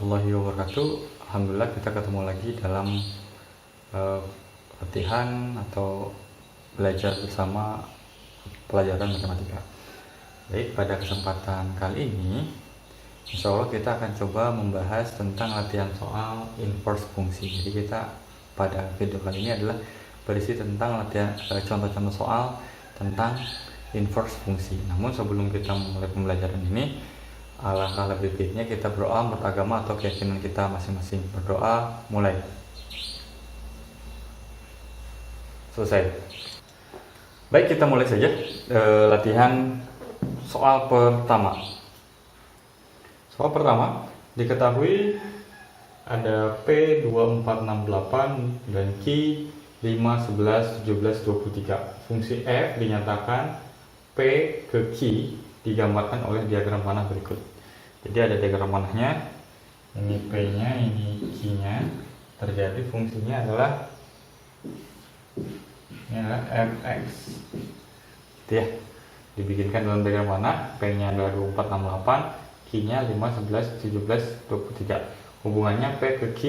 warahmatullahi wabarakatuh. Alhamdulillah kita ketemu lagi dalam latihan atau belajar bersama pelajaran matematika. Baik, pada kesempatan kali ini insya Allah kita akan coba membahas tentang latihan soal inverse fungsi. Jadi kita pada video kali ini adalah berisi tentang latihan contoh-contoh soal tentang inverse fungsi. Namun sebelum kita mulai pembelajaran ini, alangkah lebih baiknya kita berdoa menurut agama atau keyakinan kita masing-masing. Berdoa, mulai. Selesai. Baik, kita mulai saja latihan soal pertama. Soal pertama, diketahui ada P 2468 dan Q 5, 11, 17, 23. Fungsi F dinyatakan P ke Q digambarkan oleh diagram panah berikut. Jadi ada diagram panahnya, ini P-nya, ini Q-nya. Terjadi fungsinya adalah fx. Itu ya, dibikinkan dalam diagram panah. P-nya adalah 2468, Q-nya 5, 11, 17, 23. Hubungannya P ke Q,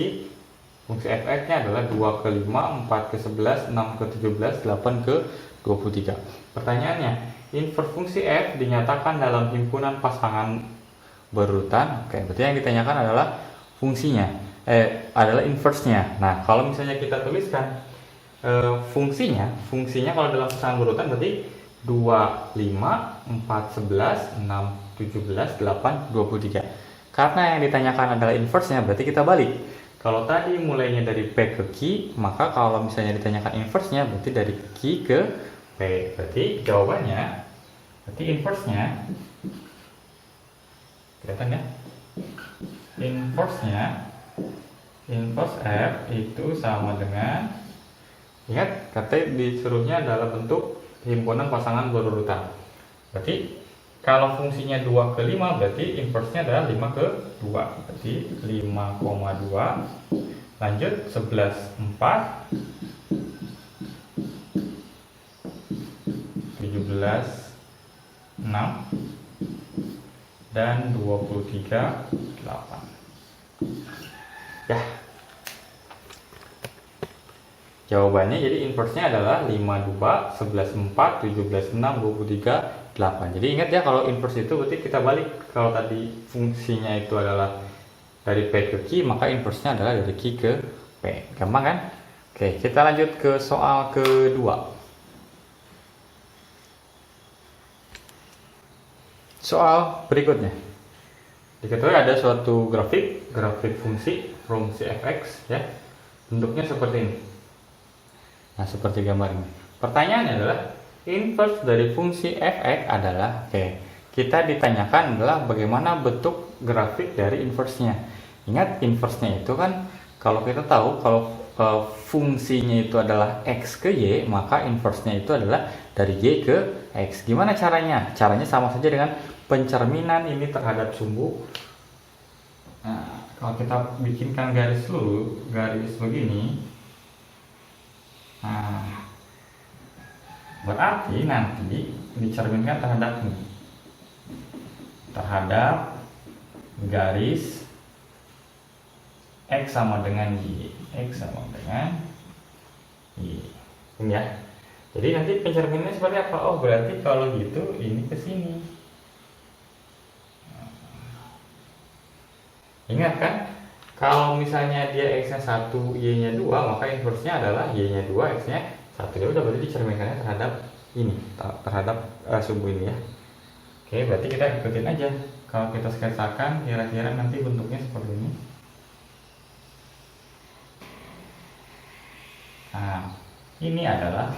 fungsi fx-nya adalah 2 ke 5, 4 ke 11, 6 ke 17, 8 ke 23. Pertanyaannya, inverse fungsi f dinyatakan dalam himpunan pasangan berurutan. Oke, berarti yang ditanyakan adalah fungsinya, adalah inverse-nya. Nah, kalau misalnya kita tuliskan fungsinya kalau dalam pasangan berurutan berarti 2, 5, 4, 11, 6, 17, 8, 23. Karena yang ditanyakan adalah inverse-nya, berarti kita balik. Kalau tadi mulainya dari P ke Q, maka kalau misalnya ditanyakan inverse-nya berarti dari Q ke P. Berarti jawabannya, berarti inverse-nya, kelihatan ya? Inverse F itu sama dengan, ingat kata disuruhnya dalam bentuk himpunan pasangan berurutan. Berarti kalau fungsinya 2 ke 5 berarti inverse-nya adalah 5 ke 2. Berarti 5,2. Lanjut 11, 4. 17, 6 dan 23, 8. Ya. Jawabannya jadi inverse-nya adalah 52, 11, 4, 17, 6, 23, 8. Jadi ingat ya, kalau inverse itu berarti kita balik. Kalau tadi fungsinya itu adalah dari P ke Q, maka inverse-nya adalah dari Q ke P. Gampang kan? Oke, kita lanjut ke soal kedua. Soal berikutnya, diketahui ada suatu grafik fungsi fx ya, bentuknya seperti ini. Nah, seperti gambar ini. Pertanyaannya adalah inverse dari fungsi fx adalah, kita ditanyakan adalah bagaimana bentuk grafik dari inverse-nya. Ingat, inverse-nya itu kan kalau kita tahu kalau fungsinya itu adalah x ke y, maka inverse-nya itu adalah dari y ke x. Gimana caranya? Caranya sama saja dengan pencerminan ini terhadap sumbu. Nah, kalau kita bikinkan garis dulu, garis begini, nah, berarti nanti dicerminkan terhadap ini, terhadap garis x sama dengan y, x sama dengan y, ini ya. Jadi nanti pencerminannya seperti apa? Oh, berarti kalau gitu ini ke sini. Ingat kan, kalau misalnya dia x-nya 1, y-nya 2, maka inverse-nya adalah y-nya 2, x-nya 1. Ya udah, berarti dicerminkannya terhadap ini, terhadap sumbu ini ya. Oke, berarti kita ikutin aja. Kalau kita sketsakan, kira-kira nanti bentuknya seperti ini. Nah, ini adalah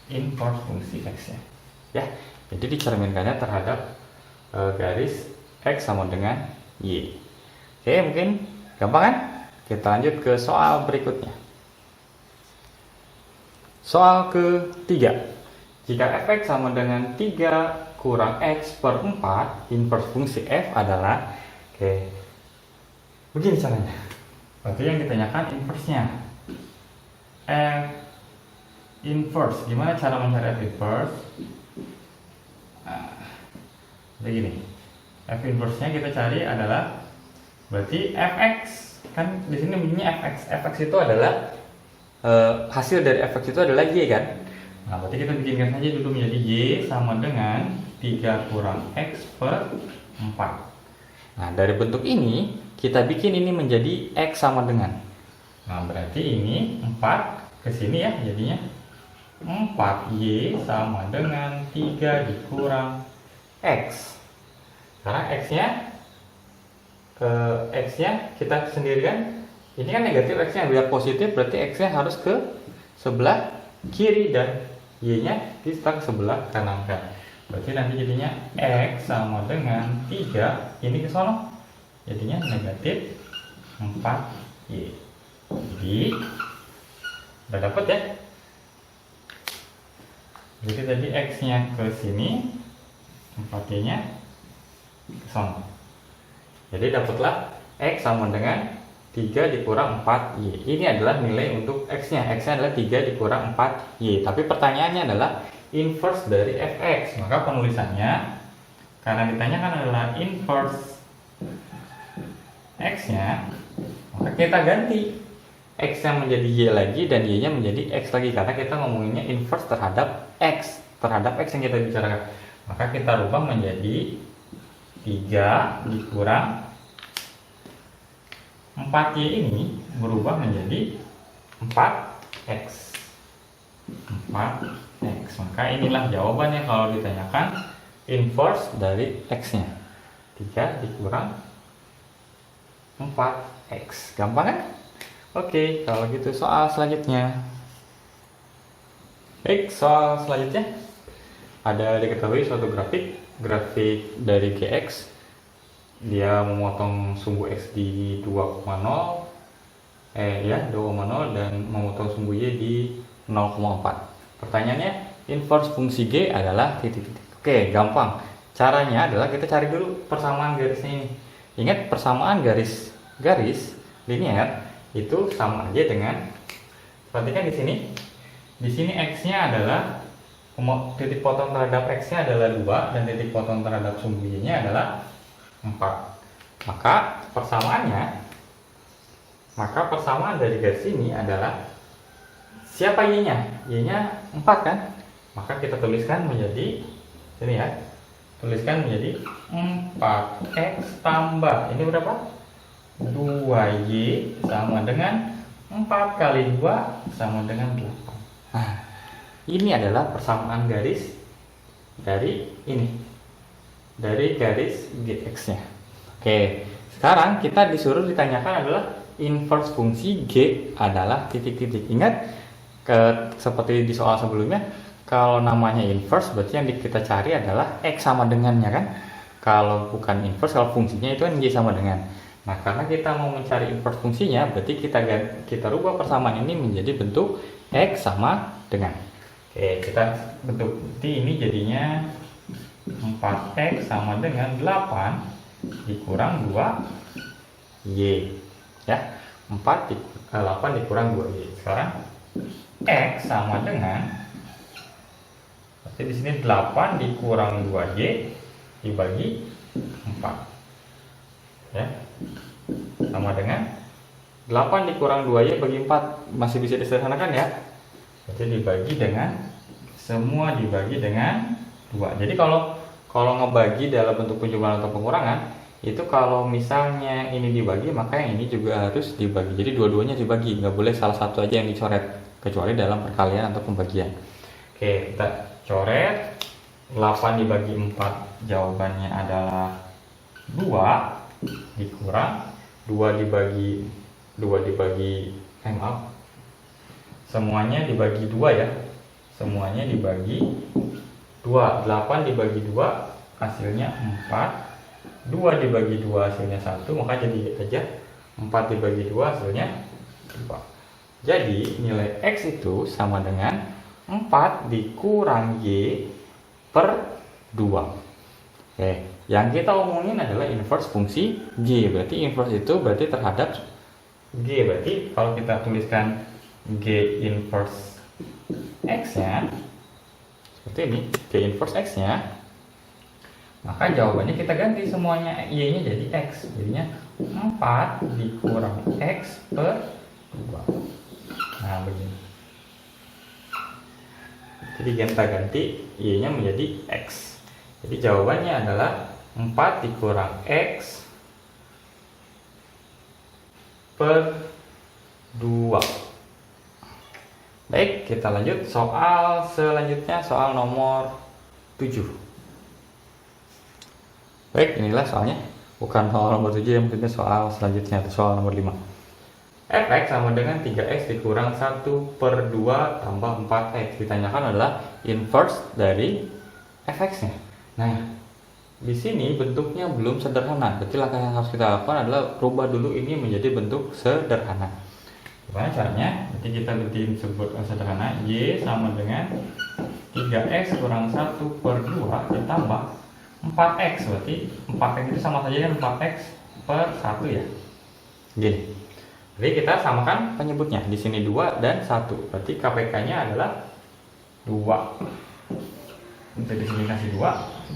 inverse fungsi x-nya. Ya, jadi dicerminkannya terhadap garis x sama dengan y. Oke, mungkin gampang kan? Kita lanjut ke soal berikutnya. Soal ketiga. Jika fx sama dengan 3 kurang x per 4, inverse fungsi f adalah, begini caranya. Berarti yang ditanyakan inverse-nya. F inverse, gimana cara mencari f inverse? Nah, begini. F inverse-nya kita cari adalah Berarti fx kan di sini bunyinya fx. Fx itu adalah hasil dari fx itu adalah y kan. Nah, berarti kita bikinkan saja dulu menjadi y sama dengan 3 kurang x per 4. Nah, dari bentuk ini kita bikin ini menjadi x sama dengan. Nah, berarti ini 4 ke sini ya, jadinya 4y sama dengan 3 dikurang x. Sekarang x-nya kita sendirikan. Ini kan negatif x-nya, biar positif berarti x-nya harus ke sebelah kiri dan y-nya kita ke sebelah kanan kan. Berarti nanti jadinya x sama dengan 3, ini ke sono jadinya negatif 4y. Jadi udah dapat ya. Jadi tadi x-nya ke sini, 4y nya ke sono. Jadi dapatlah x sama dengan 3 dikurang 4y. Ini adalah nilai untuk x-nya. X-nya adalah 3 dikurang 4y. Tapi pertanyaannya adalah inverse dari fx. Maka penulisannya, karena ditanyakan adalah inverse x-nya, maka kita ganti x-nya menjadi y lagi dan y-nya menjadi x lagi. Karena kita ngomonginnya inverse terhadap x yang kita bicarakan. Maka kita rubah menjadi 3 dikurang 4y ini berubah menjadi 4x. Maka inilah jawabannya kalau ditanyakan inverse dari x-nya. 3 dikurang 4x. Gampang kan? Oke, kalau gitu soal selanjutnya. Baik, soal selanjutnya ada diketahui suatu grafik dari gx. Dia memotong sumbu x di 2,0 dan memotong sumbu y di 0,4. Pertanyaannya, inverse fungsi g adalah titik-titik. Oke, gampang. Caranya adalah kita cari dulu persamaan garisnya ini. Ingat, persamaan garis linear itu sama aja dengan, perhatikan di sini. Di sini x-nya adalah, titik potong terhadap x-nya adalah 2 dan titik potong terhadap sumbu y-nya adalah 4. Maka persamaan dari garis ini adalah siapa y-nya? Y-nya 4 kan? Maka kita tuliskan menjadi sini ya. Tuliskan menjadi 4x tambah ini berapa? 2y sama dengan 4 kali 2 sama dengan 8. Nah, ini adalah persamaan garis dari ini, dari garis gx-nya. Oke, sekarang kita disuruh ditanyakan adalah inverse fungsi g adalah titik-titik. Ingat, seperti di soal sebelumnya, kalau namanya inverse berarti yang kita cari adalah x sama dengannya kan. Kalau bukan inverse, kalau fungsinya itu kan y sama dengan. Nah, karena kita mau mencari inverse fungsinya, berarti kita rubah persamaan ini menjadi bentuk x sama dengan. Oke, kita bentuk ini jadinya 4x sama dengan 8 dikurang 2y ya. 8 dikurang 2y. Sekarang x sama dengan, berarti di sini 8 dikurang 2y dibagi 4 ya, sama dengan 8 dikurang 2y bagi 4. Masih bisa disederhanakan ya. Jadi dibagi dengan, semua dibagi dengan 2. Jadi kalau ngebagi dalam bentuk penjumlahan atau pengurangan, itu kalau misalnya ini dibagi, maka yang ini juga harus dibagi. Jadi dua-duanya dibagi, nggak boleh salah satu aja yang dicoret, kecuali dalam perkalian atau pembagian. Oke, kita coret. 8 dibagi 4, jawabannya adalah 2 dikurang 2 dibagi semuanya dibagi 2 ya. Semuanya dibagi 2. 8 dibagi 2 hasilnya 4. 2 dibagi 2 hasilnya 1, maka jadi aja 4 dibagi 2 hasilnya 2. Jadi nilai x itu sama dengan 4 dikurang y per 2. Oke, yang kita omongin adalah inverse fungsi g. Berarti inverse itu berarti terhadap g. Berarti kalau kita tuliskan g inverse x nya seperti ini, g inverse x nya, Maka jawabannya kita ganti semuanya, Y-nya jadi X. Jadinya 4 dikurang X per 2. Nah, begini. Jadi kita ganti Y-nya menjadi X. Jadi jawabannya adalah 4 dikurang X per 2. Baik, kita lanjut soal selanjutnya, soal nomor 7. Baik, inilah soalnya. Bukan soal nomor 7 yang mungkin soal selanjutnya, soal nomor 5. Fx sama dengan 3x dikurang 1 per 2 tambah 4x. Ditanyakan adalah inverse dari fx-nya. Nah, di sini bentuknya belum sederhana. Berarti langkah yang harus kita lakukan adalah rubah dulu ini menjadi bentuk sederhana. Gimana caranya? Nanti kita bentuk sebut sederhana. Y sama dengan 3x kurang 1 per 2 ditambah 4x. Berarti 4x itu sama saja dengan 4x per 1 ya. Gini. Jadi kita samakan penyebutnya. Di sini 2 dan 1. Berarti KPK-nya adalah 2. Untuk di sini kasih 2.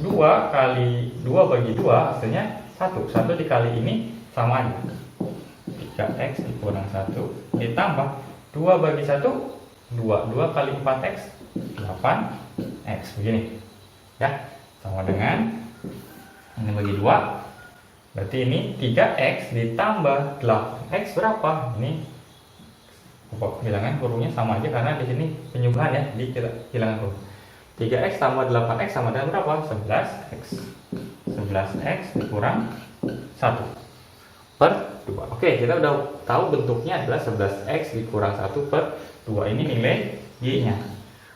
2 kali 2 bagi 2 hasilnya 1. 1 dikali ini sama aja. 3x dikurang 1 ditambah 2 bagi 1 2. 2 kali 4x 8x. Begini. Ya. Sama dengan ini bagi 2. Berarti ini 3x ditambah 8x berapa? Ini bilangan kurungnya sama aja karena di sini penyubahan ya, di bilangan kurung. 3x tambah 8x sama dengan berapa? 11x. 11x dikurang 1 per 2. Oke, kita udah tahu bentuknya adalah 11x dikurang 1 per 2. Ini nilai y-nya.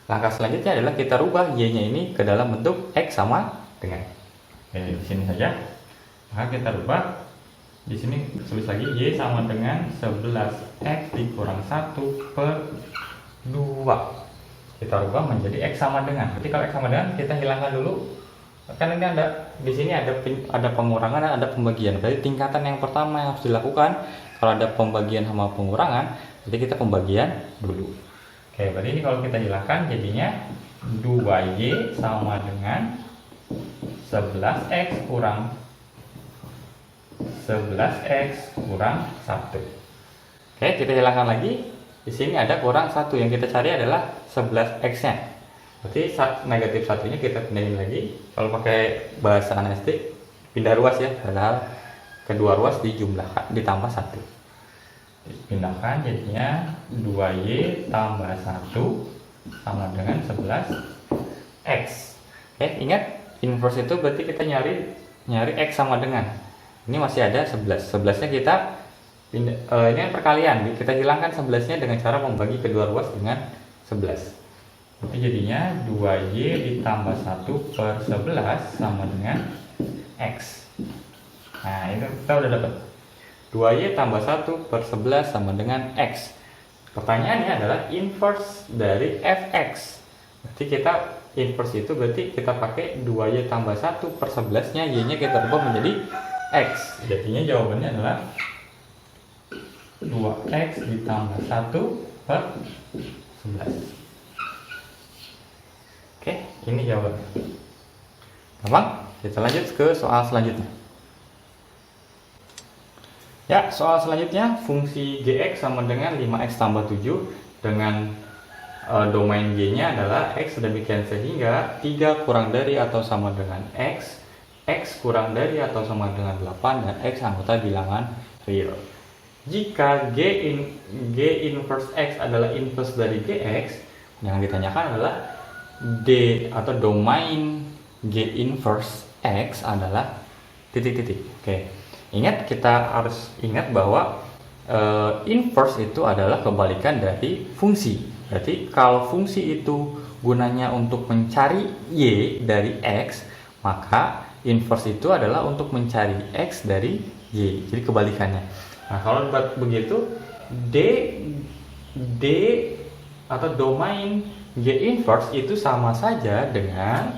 Langkah selanjutnya adalah kita rubah y-nya ini ke dalam bentuk x sama dengan. Oke, di sini saja. Maka kita rubah di sini, tulis lagi y sama dengan 11x dikurang 1 per 2. Kita rubah menjadi x sama dengan. Berarti kalau x sama dengan kita hilangkan dulu. Kan ini ada di sini ada pengurangan dan ada pembagian. Berarti tingkatan yang pertama yang harus dilakukan kalau ada pembagian sama pengurangan, jadi kita pembagian dulu. Oke, berarti ini kalau kita hilangkan jadinya 2y sama dengan 11x kurang 11x kurang 1. Oke, kita hilangkan lagi. Di sini ada kurang 1. Yang kita cari adalah 11x-nya. Berarti negatif 1-nya kita pindahin lagi. Kalau pakai bahasa analitik, pindah ruas ya. Padahal kedua ruas dijumlahkan, ditambah 1. Pindahkan jadinya 2y tambah 1 sama dengan 11x. Oke, ingat inverse itu berarti kita nyari x sama dengan. Ini masih ada 11. 11-nya kita ini perkalian. Kita hilangkan 11-nya dengan cara membagi kedua ruas dengan 11. Jadi jadinya 2y ditambah 1 per 11 sama dengan x. Nah, itu kita udah dapat. 2y tambah 1 per 11 sama dengan x. Pertanyaannya adalah inverse dari fx. Berarti kita inverse itu berarti kita pakai 2y tambah 1 per 11-nya, y-nya kita rubah menjadi x. Jadinya jawabannya adalah 2x ditambah 1 per 11. Oke, ini jawabannya. Gampang? Kita lanjut ke soal selanjutnya. Ya, soal selanjutnya fungsi gx sama dengan 5x tambah 7 dengan domain y-nya adalah x, demikian sehingga 3 kurang dari atau sama dengan x, x kurang dari atau sama dengan 8, dan x anggota bilangan real. Jika g inverse x adalah inverse dari gx, yang ditanyakan adalah d atau domain g inverse x adalah titik-titik. Oke, ingat, kita harus ingat bahwa inverse itu adalah kebalikan dari fungsi. Berarti kalau fungsi itu gunanya untuk mencari y dari x, maka inverse itu adalah untuk mencari x dari y. Jadi kebalikannya. Nah, kalau begitu d atau domain g inverse itu sama saja dengan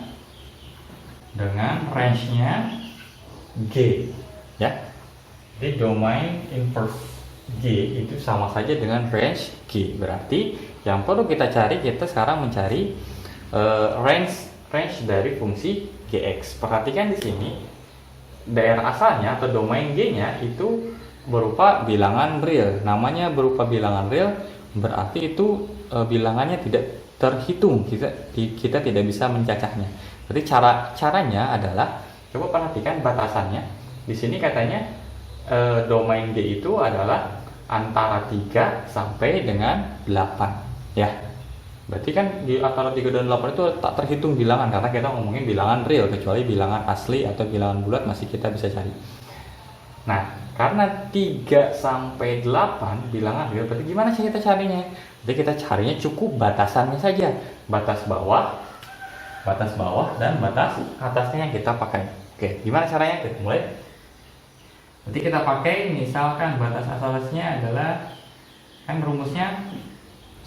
range-nya g, ya. Jadi domain inverse g itu sama saja dengan range g. Berarti yang perlu kita cari, kita sekarang mencari range range dari fungsi Gx. Perhatikan di sini, daerah asalnya atau domain G-nya itu berupa bilangan real. Namanya berupa bilangan real, berarti itu bilangannya tidak terhitung. Kita tidak bisa mencacahnya. Berarti caranya adalah, coba perhatikan batasannya. Di sini katanya domain G itu adalah antara 3 sampai dengan 8 ya. Berarti kan di antara 3 dan 8 itu tak terhitung bilangan, karena kita ngomongin bilangan real, kecuali bilangan asli atau bilangan bulat masih kita bisa cari. Nah, karena 3 sampai 8 bilangan real, berarti gimana sih kita carinya? Jadi kita carinya cukup batasannya saja. Batas bawah dan batas atasnya yang kita pakai. Oke, gimana caranya? Kita mulai. Nanti kita pakai, misalkan batas atasnya adalah, kan rumusnya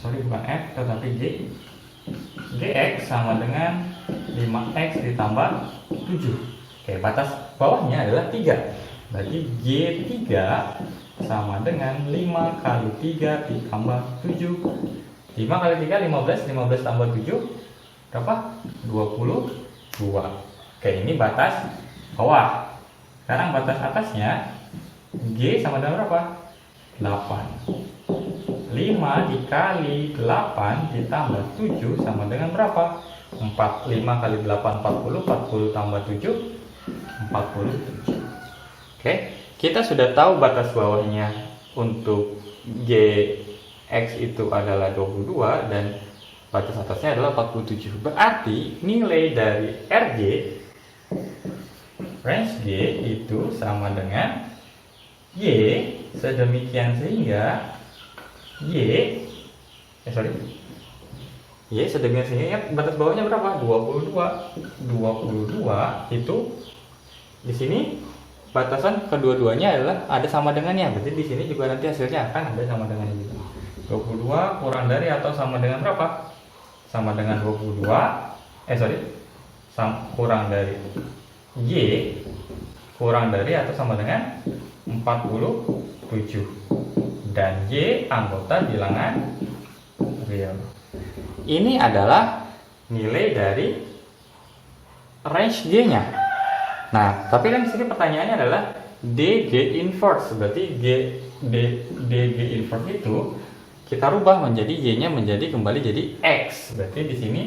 bukan F tetapi G. Gx sama dengan 5x ditambah 7. Oke, batas bawahnya adalah 3. Berarti G3 sama dengan 5 kali 3 ditambah 7. 5 kali 3 15, 15 tambah 7 berapa? 22. Oke, ini batas bawah. Sekarang batas atasnya, G sama dengan berapa? 8. 5 dikali 8 ditambah 7 sama dengan berapa? 4. 5 kali 8 40, 40 tambah 7 47. Oke, kita sudah tahu batas bawahnya untuk Gx itu adalah 22 dan batas atasnya adalah 47. Berarti nilai dari Rg, range G itu sama dengan Y sedemikian sehingga Y sedemikian sehingga batas bawahnya berapa? 22 itu di sini batasan kedua-duanya adalah ada sama dengannya. Berarti di sini juga nanti hasilnya akan ada sama dengannya juga. 22 kurang dari atau sama dengan berapa? Sama dengan 22. Kurang dari Y kurang dari atau sama dengan 47. Dan Y anggota bilangan real. Ini adalah nilai dari range G-nya. Nah, tapi kan di sini pertanyaannya adalah DG inverse. Berarti DG inverse itu kita rubah menjadi Y-nya menjadi kembali jadi X. Berarti di sini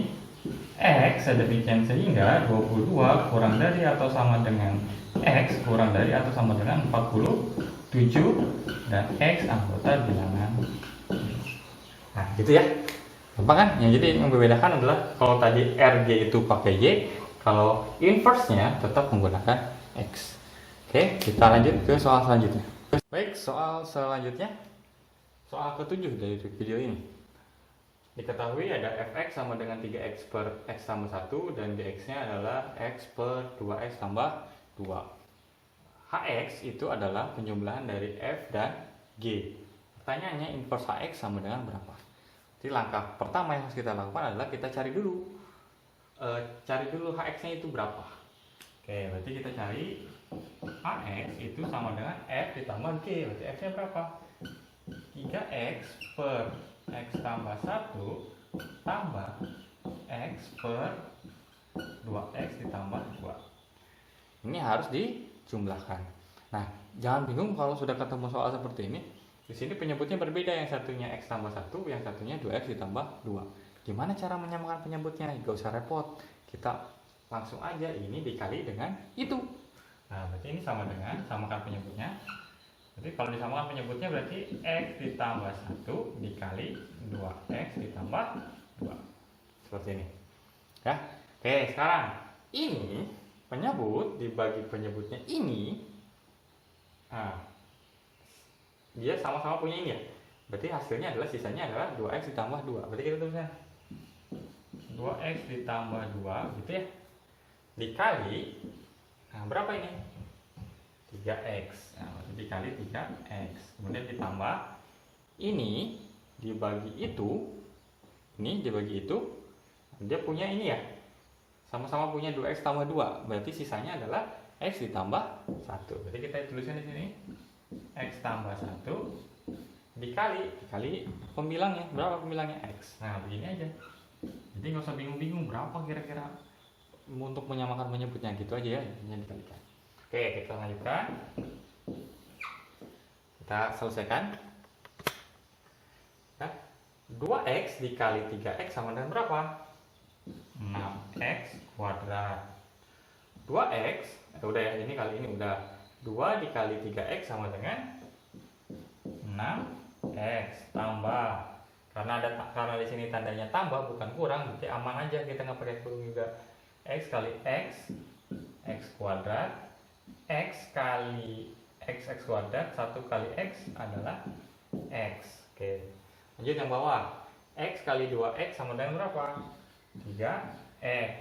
X sedemikian sehingga 22 kurang dari atau sama dengan X kurang dari atau sama dengan 47 dan X anggota bilangan. Nah, gitu ya. Gampang kan? Jadi yang membedakan adalah kalau tadi RG itu pakai Y, kalau inverse-nya tetap menggunakan X. Oke, kita lanjut ke soal selanjutnya. Baik, soal selanjutnya. Soal ke-7 dari video ini. Diketahui ada fx sama dengan 3x per x tambah 1 dan dx-nya adalah x per 2x tambah 2. Hx itu adalah penjumlahan dari f dan g. Pertanyaannya inverse hx sama dengan berapa? Jadi langkah pertama yang harus kita lakukan adalah kita cari dulu hx-nya itu berapa. Oke, berarti kita cari hx itu sama dengan f ditambah g. Berarti f-nya berapa? 3x per x tambah 1 tambah x per 2x ditambah 2. Ini harus dijumlahkan. Nah, jangan bingung kalau sudah ketemu soal seperti ini. Di sini penyebutnya berbeda, yang satunya x tambah 1, yang satunya 2x ditambah 2. Gimana cara menyamakan penyebutnya? Gak usah repot. Kita langsung aja ini dikali dengan itu. Nah, berarti ini sama dengan samakan penyebutnya. Jadi kalau disamakan penyebutnya berarti x ditambah 1 dikali 2x ditambah 2. Seperti ini. Ya. Oke, sekarang ini penyebut dibagi penyebutnya ini. Nah, dia sama-sama punya ini ya. Berarti hasilnya adalah sisanya adalah 2x ditambah 2. Berarti kita tulisnya 2x ditambah 2 gitu ya. Dikali, nah berapa ini? 3x. Nah, dikali 3x. Kemudian ditambah ini dibagi itu. Ini dibagi itu. Dia punya ini ya. Sama-sama punya 2x tambah 2. Berarti sisanya adalah x ditambah 1. Berarti kita tuliskan di sini x tambah 1 dikali pembilangnya. Berapa pembilangnya? X. Nah, begini aja. Jadi nggak usah bingung-bingung berapa kira-kira untuk menyamakan menyebutnya gitu aja ya, ini dikalikan. Oke, kita lanjutkan. Kita selesaikan. Ya. 2x dikali 3x sama dengan berapa? 6x kuadrat. 2x, udah ya, ini kali ini udah 2 dikali 3x sama dengan 6x tambah, karena di sini tandanya tambah bukan kurang, berarti aman aja, kita nggak pakai kurung juga. X kali x, x kuadrat, x kali x kuadrat, 1 kali x adalah x. Oke, lanjut yang bawah. X kali 2x sama dengan berapa? 3x.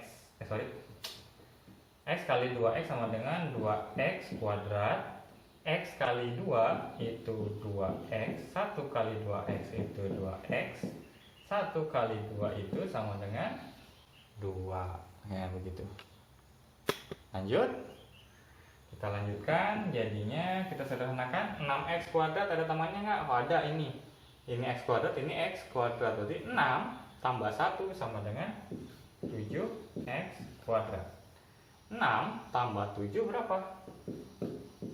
X kali 2x sama dengan 2x kuadrat. X kali 2 itu 2x. 1 kali 2x itu 2x. 1 kali 2 itu sama dengan 2. Ya, begitu. Lanjut. Kita lanjutkan. Jadinya kita sederhanakan. 6x kuadrat ada temannya nggak? Oh, ada ini. Ini x kuadrat, ini x kuadrat. Berarti 6 tambah 1 sama dengan 7x kuadrat. 6 tambah 7 berapa?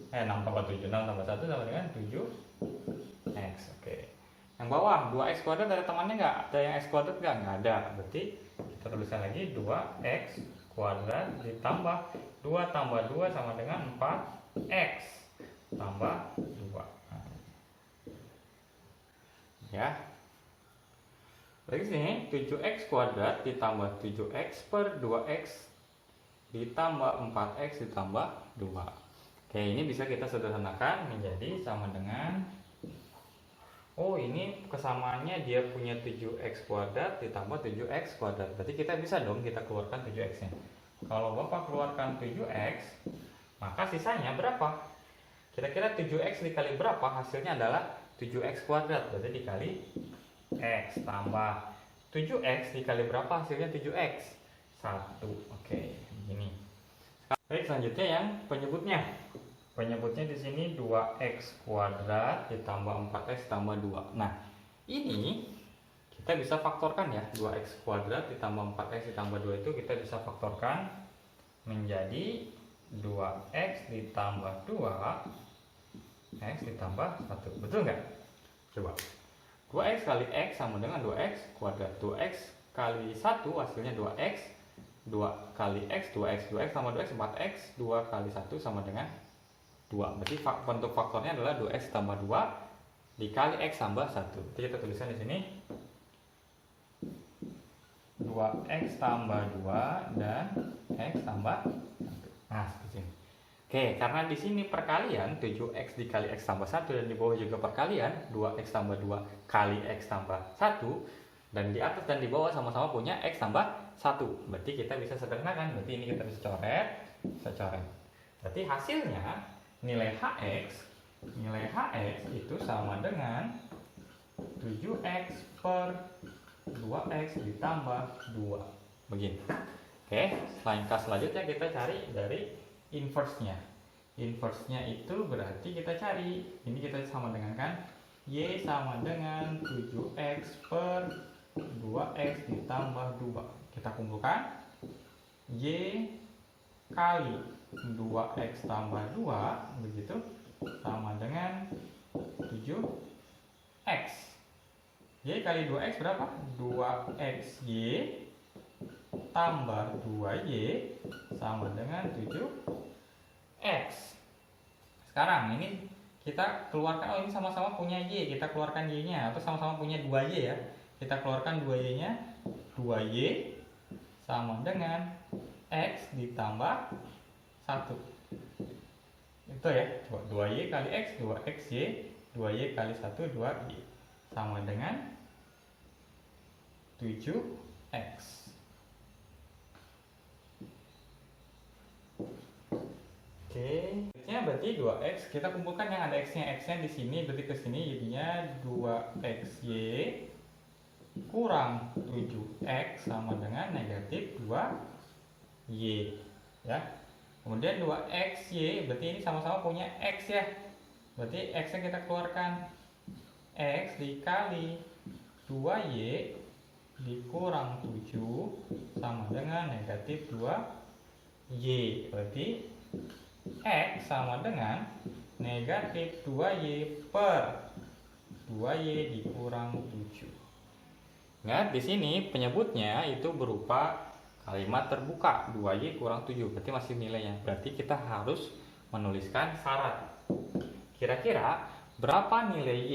6 tambah 7, 6 tambah 1 sama dengan 7x. Oke. Yang bawah 2x kuadrat ada temannya nggak? Ada yang x kuadrat nggak? Nggak ada. Berarti kita tuliskan lagi 2x kuadrat ditambah 2 tambah 2 sama dengan 4x tambah 2. Ya. Lagi sini 7x kuadrat ditambah 7x per 2x ditambah 4x ditambah 2. Oke, ini bisa kita sederhanakan menjadi sama dengan, oh ini kesamaannya dia punya 7x kuadrat ditambah 7x kuadrat. Berarti kita bisa dong kita keluarkan 7x nya. Kalau Bapak keluarkan 7x, maka sisanya berapa? Kira-kira 7x dikali berapa? Hasilnya adalah 7x kuadrat. Berarti dikali x tambah 7x dikali berapa? Hasilnya 7x. 1. Oke, begini. Baik, selanjutnya yang penyebutnya. Penyebutnya di sini 2x kuadrat ditambah 4x tambah 2. Nah, ini kita bisa faktorkan ya. 2x kuadrat ditambah 4x ditambah 2 itu kita bisa faktorkan menjadi 2x ditambah 2 x ditambah 1. Betul nggak? Coba. 2x kali x sama dengan 2x kuadrat. 2x kali 1 hasilnya 2x. 2 kali x, 2x, 2x sama 2x, 4x, 2 kali 1 sama dengan 2. Berarti bentuk faktornya adalah 2x tambah 2 dikali x tambah 1. Jadi kita tuliskan di sini 2x tambah 2 dan x tambah 1. Nah, seperti ini. Oke, karena di sini perkalian 7x dikali x tambah 1 dan di bawah juga perkalian 2x tambah 2 kali x tambah 1, dan di atas dan di bawah sama-sama punya x tambah 1. Berarti kita bisa sederhanakan. Berarti ini kita bisa coret. Berarti hasilnya nilai hx itu sama dengan 7x per 2x ditambah 2. Begini. Oke, langkah selanjutnya kita cari dari inverse-nya. Inverse-nya itu berarti kita cari, ini kita sama dengan kan, y sama dengan 7x per 2x ditambah 2. Kita kumpulkan y kali 2x tambah 2 begitu sama dengan 7x. Y kali 2x berapa? 2xy tambah 2y sama dengan 7x. Sekarang ini kita keluarkan, oh ini sama-sama punya y, kita keluarkan y nya, atau sama-sama punya 2y ya, kita keluarkan 2y nya, 2y sama dengan x ditambah 1. Itu ya, coba 2y kali x, 2xy, 2y kali 1, 2y sama dengan 7x. Oke, x-nya berarti 2x. Kita kumpulkan yang ada x-nya. X-nya di sini, berarti ke sini jadinya 2xy kurang 7x sama dengan negatif 2y. Ya. Kemudian 2xy berarti ini sama-sama punya x ya. Berarti x-nya kita keluarkan. X dikali 2y dikurang 7 sama sama dengan negatif 2Y. Berarti X sama dengan negatif 2Y per 2Y dikurang 7. Ingat, di sini penyebutnya itu berupa kalimat terbuka 2Y kurang 7, berarti masih nilainya. Berarti kita harus menuliskan syarat. Kira-kira berapa nilai Y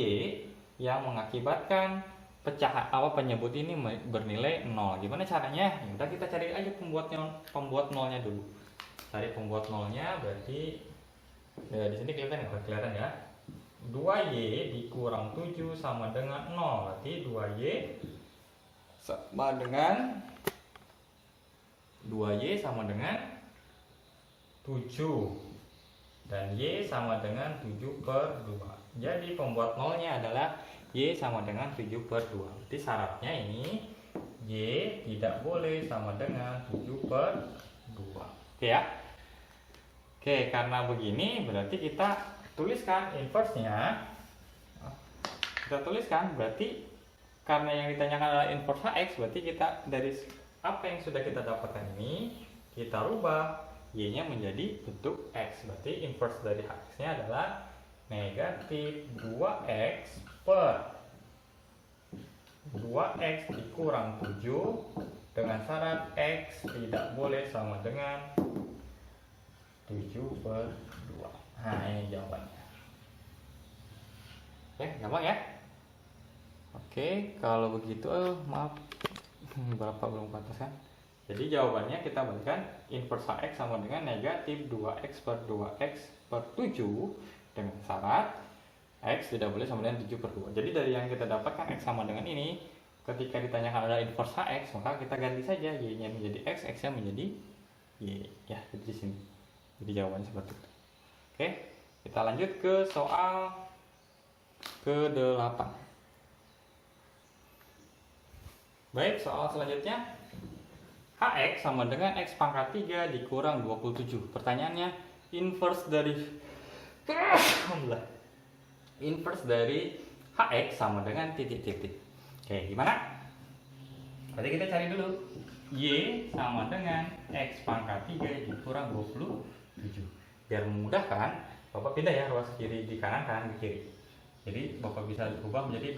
yang mengakibatkan penyebut ini bernilai 0? Gimana caranya? Ya udah, kita cari aja pembuat nolnya dulu. Cari pembuat nolnya, berarti di sini kelihatan ya. 2Y dikurang 7 sama dengan 0. Berarti 2Y sama dengan 7 dan Y sama dengan 7 per 2. Jadi pembuat nolnya adalah Y sama dengan 7 per 2. Berarti syaratnya ini Y tidak boleh sama dengan 7 per 2. Oke ya. Oke, karena begini berarti kita tuliskan inverse-nya. Kita tuliskan berarti karena yang ditanyakan adalah inverse Hx, berarti kita dari apa yang sudah kita dapatkan ini kita rubah Y-nya menjadi bentuk X. Berarti inverse dari Hx-nya adalah negatif 2X per 2X dikurang 7 dengan syarat X tidak boleh sama dengan 7 per 2. Nah, ini jawabannya. Oke, gampang ya. Oke, kalau begitu maaf berapa belum pantas kan. Jadi jawabannya kita balikan inverse Hx sama dengan negatif 2X per 2X per 7 dengan syarat X tidak boleh sama dengan 7 per 2. Jadi dari yang kita dapatkan X sama dengan ini, ketika ditanyakan ada inverse Hx, maka kita ganti saja Y-nya menjadi X, X-nya menjadi Y. Ya, di sini. Jadi jawabannya seperti itu. Oke, kita lanjut ke soal ke-8. Baik, soal selanjutnya. Hx sama dengan X pangkat 3 dikurang 27. Pertanyaannya, inverse dari inverse dari Hx sama dengan titik-titik. Oke, gimana? Berarti kita cari dulu. Y sama dengan X pangkat 3 dikurang 27. Biar memudahkan, Bapak pindah ya ruas kiri di kanan, kanan di kiri. Jadi Bapak bisa ubah menjadi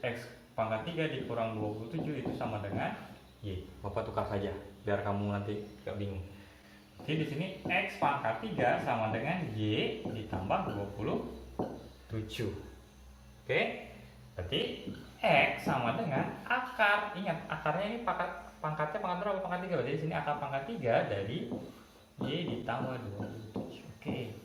X pangkat 3 dikurang 27 itu sama dengan Y. Bapak tukar saja biar kamu nanti gak bingung. Jadi di sini X pangkat 3 sama dengan Y ditambah 27. Oke? Berarti X sama dengan akar. Ingat, akarnya ini pangkatnya pangkat berapa? Pangkat 3. Jadi di sini akar pangkat 3 dari Y ditambah 27. Oke.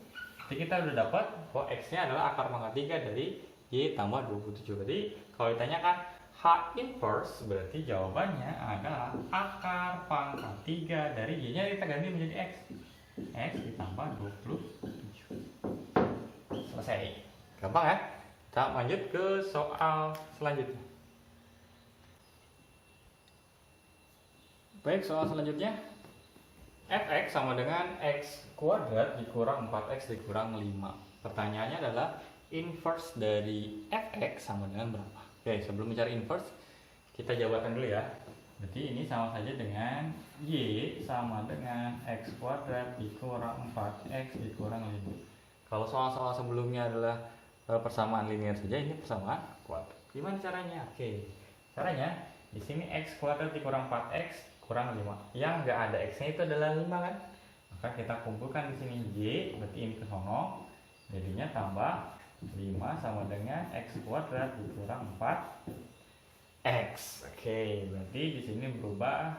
Jadi kita udah dapat bahwa X-nya adalah akar pangkat 3 dari Y tambah 27. Berarti kalau ditanyakan H inverse, berarti jawabannya adalah akar pangkat 3 dari Y-nya kita ganti menjadi X. X ditambah 27. Selesai. Gampang ya? Kita lanjut ke soal selanjutnya. Baik, soal selanjutnya. Fx sama dengan X kuadrat dikurang 4X dikurang 5. Pertanyaannya adalah inverse dari Fx sama dengan berapa? Oke, sebelum mencari inverse, kita jabarkan dulu ya. Berarti ini sama saja dengan Y sama dengan X kuadrat dikurang 4X dikurang 5. Kalau soal-soal sebelumnya adalah persamaan linear saja, ini persamaan kuadrat. Gimana caranya? Oke, caranya di sini X kuadrat dikurang 4X kurang 5. Yang nggak ada X-nya itu adalah 5 kan? Maka kita kumpulkan di sini Y, berarti ini ke sono. Jadinya tambah 5 sama dengan X kuadrat dikurang 4X. Oke, berarti di sini berubah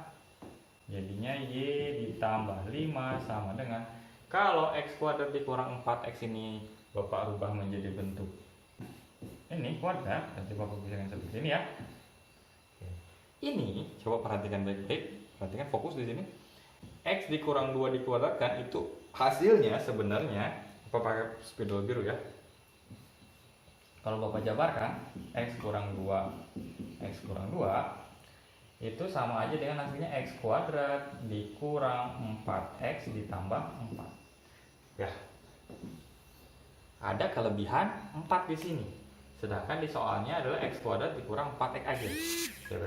jadinya Y ditambah 5 sama dengan, kalau X kuadrat dikurang 4X ini Bapak rubah menjadi bentuk ini kuadrat, nanti Bapak bisa yang seperti ini ya. Ini coba perhatikan baik-baik, perhatikan fokus di sini. X dikurang 2 dikuadratkan itu hasilnya sebenarnya, Bapak pakai spidol biru ya. Kalau Bapak jabarkan X kurang 2 X kurang 2 itu sama aja dengan hasilnya X kuadrat dikurang 4X ditambah 4. Ya. Ada kelebihan 4 di sini. Sedangkan di soalnya adalah X kuadrat dikurang 4X aja. Ya,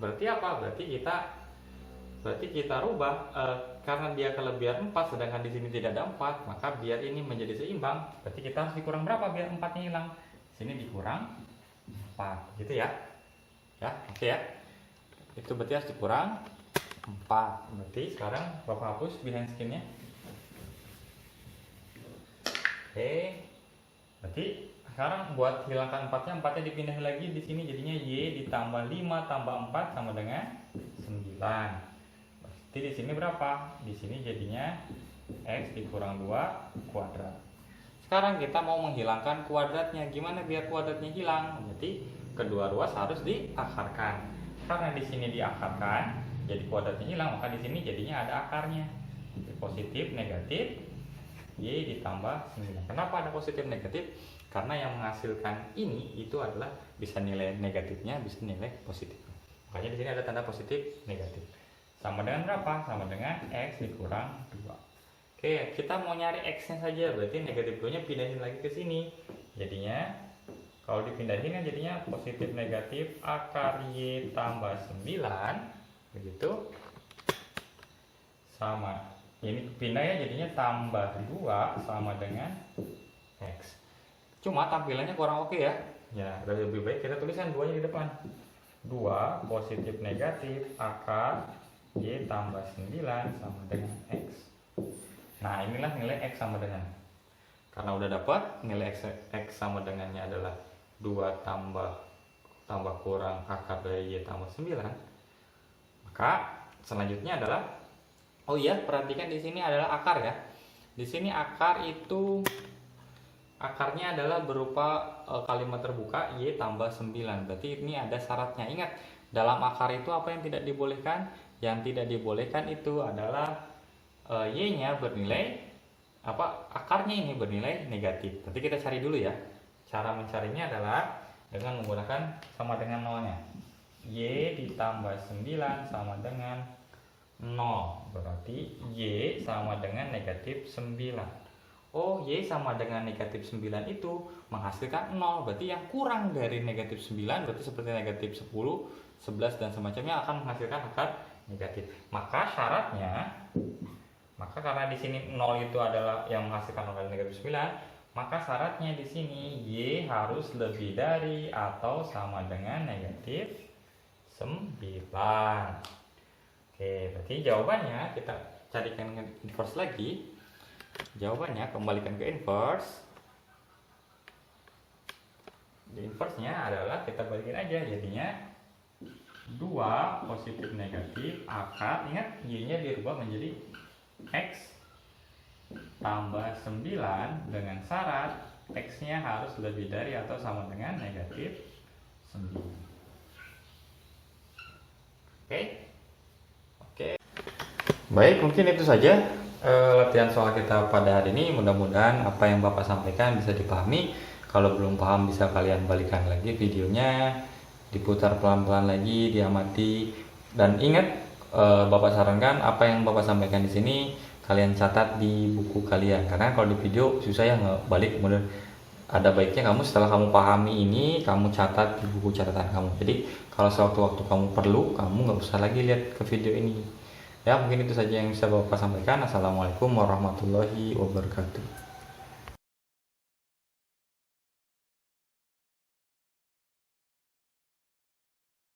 Berarti apa? Berarti kita rubah, karena dia kelebihan 4 sedangkan di sini tidak ada 4, maka biar ini menjadi seimbang, berarti kita harus dikurang berapa biar 4-nya hilang? Sini dikurang 4, gitu ya. Ya, oke ya. Itu berarti harus dikurang 4. Berarti sekarang Bapak hapus behind skin-nya. Oke. Berarti sekarang buat hilangkan 4-nya dipindahin lagi di sini, jadinya Y ditambah 5 tambah 4 sama dengan 9. Berarti di sini berapa? Di sini jadinya X dikurang 2 kuadrat. Sekarang kita mau menghilangkan kuadratnya. Gimana biar kuadratnya hilang? Berarti kedua ruas harus diakarkan. Karena di sini diakarkan, jadi kuadratnya hilang, maka di sini jadinya ada akarnya. Jadi positif, negatif, Y ditambah 9. Kenapa ada positif negatif? Karena yang menghasilkan ini itu adalah bisa nilai negatifnya, bisa nilai positifnya. Makanya di sini ada tanda positif negatif. Sama dengan berapa? Sama dengan X dikurang 2. Oke, kita mau nyari X-nya saja. Berarti negatif 2-nya pindahin lagi ke sini. Jadinya kalau dipindahin kan jadinya positif negatif akar Y tambah 9. Begitu. Sama. Ini pindahnya jadinya tambah 2 sama dengan X. Cuma tampilannya kurang oke ya. Ya, lebih baik kita tuliskan 2-nya di depan. 2 positif negatif akar Y tambah 9 sama dengan X. Nah, inilah nilai X sama dengan. Karena udah dapat nilai X sama dengannya adalah 2 tambah kurang akar dari Y tambah 9. Maka selanjutnya adalah, oh iya, perhatikan di sini adalah akar ya. Di sini akar itu akarnya adalah berupa kalimat terbuka Y tambah 9. Berarti ini ada syaratnya. Ingat, dalam akar itu apa yang tidak dibolehkan? Yang tidak dibolehkan itu adalah Y-nya bernilai, akarnya ini bernilai negatif. Berarti kita cari dulu ya. Cara mencarinya adalah dengan menggunakan sama dengan nolnya. Y ditambah 9 sama dengan 0. Berarti Y sama dengan negatif 9. Oh, Y sama dengan negatif 9 itu menghasilkan 0. Berarti yang kurang dari negatif 9, berarti seperti negatif 10, 11, dan semacamnya akan menghasilkan akar negatif. Maka karena di sini 0 itu adalah yang menghasilkan akar negatif 9, maka syaratnya di sini Y harus lebih dari atau sama dengan negatif 9. Oke, berarti jawabannya kita carikan inverse lagi. Jawabannya kembalikan ke inverse. Di inverse-nya adalah kita balikin aja, jadinya 2 positif negatif akar, ingat Y-nya dirubah menjadi X tambah 9 dengan syarat X-nya harus lebih dari atau sama dengan negatif 9. Oke. Baik, mungkin itu saja latihan soal kita pada hari ini. Mudah-mudahan apa yang Bapak sampaikan bisa dipahami. Kalau belum paham bisa kalian balikan lagi videonya, diputar pelan-pelan lagi, diamati, dan ingat, Bapak sarankan apa yang Bapak sampaikan di sini kalian catat di buku kalian, karena kalau di video susah ya ngebalik. Kemudian ada baiknya kamu setelah kamu pahami ini, kamu catat di buku catatan kamu. Jadi kalau sewaktu-waktu kamu perlu, kamu nggak usah lagi lihat ke video ini. Ya, mungkin itu saja yang bisa Bapak sampaikan. Assalamualaikum warahmatullahi wabarakatuh.